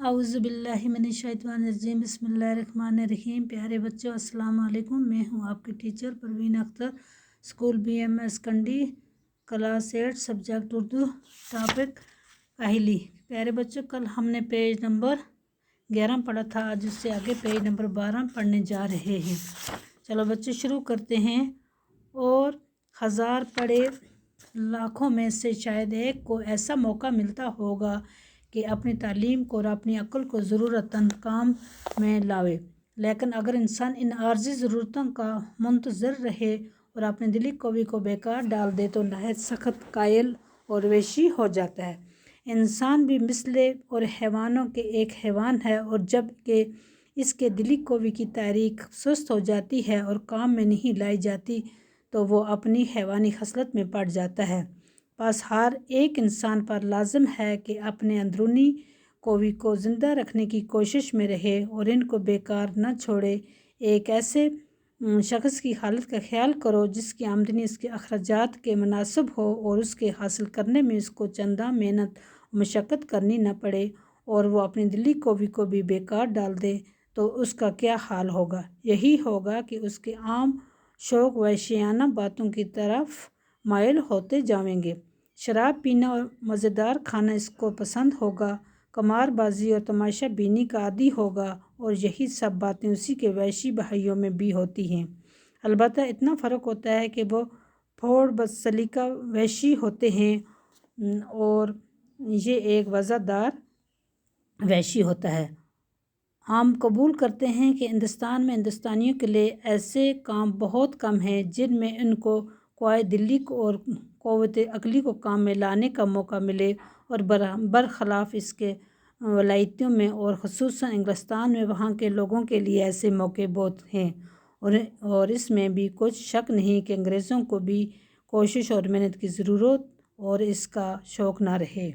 औज़ु बिल्लाहि मिनश्शैतानिर्रजीम बिस्मिल्लाहिर्रहमानिर्रहीम। प्यारे बच्चों, अस्सलाम वालेकुम। मैं हूँ आपकी teacher Parveen Akhtar, school BMS कंडी, क्लास 8, सब्जेक्ट उर्दू, टॉपिक पहली। प्यारे बच्चों, कल हमने पेज नंबर 11 पढ़ा था, आज उससे आगे पेज नंबर 12 पढ़ने जा रहे हैं। चलो बच्चों शुरू करते हैं। और हज़ार पढ़े लाखों में से शायद एक को ऐसा मौका मिलता होगा कि अपनी तालीम को और अपनी अक्ल को ज़रूरतन काम में लावे, लेकिन अगर इंसान इन आर्जी ज़रूरतों का मुंतज़र रहे और अपने दिली कौवी को बेकार डाल दे तो नहायत सख्त कायल और वेशी हो जाता है। इंसान भी मिसले और हैवानों के एक हैवान है, और जब कि इसके दिली कौवी की तारीख सुस्त हो जाती है और काम में नहीं लाई जाती तो वो अपनी हैवानी खसलत में पड़ जाता है। बस हर एक इंसान पर लाजिम है कि अपने अंदरूनी कौवी को ज़िंदा रखने की कोशिश में रहे और इनको बेकार न छोड़े। एक ऐसे शख्स की हालत का ख्याल करो जिसकी आमदनी इसके अखराजात के मुनासिब हो और उसके हासिल करने में इसको चंदा मेहनत मशक्क़त करनी न पड़े, और वो अपनी दिली कौवी को भी बेकार डाल दे तो उसका क्या हाल होगा। यही होगा कि उसके आम शौक़ वहशियाना बातों की तरफ मायल होते जाएंगे। शराब पीना और मज़ेदार खाना इसको पसंद होगा, कमारबाजी और तमाशा बीनी का आदी होगा, और यही सब बातें उसी के वहशी भाइयों में भी होती हैं। अलबत्ता इतना फ़र्क होता है कि वो फोड़ बदसलीका वहशी होते हैं और ये एक वज़ादार वहशी होता है। हम कबूल करते हैं कि हिंदुस्तान में हिंदुस्तानियों के लिए ऐसे काम बहुत कम हैं जिनमें इनको क़ुव्वत दिली को और क़ुव्वत अक़ली को काम में लाने का मौका मिले, और बरख़िलाफ़ इसके वलायतों में और ख़ुसूसन इंग्लिस्तान में वहाँ के लोगों के लिए ऐसे मौके बहुत हैं। और इसमें भी कुछ शक नहीं कि अंग्रेज़ों को भी कोशिश और मेहनत की ज़रूरत और इसका शौक़ ना रहे।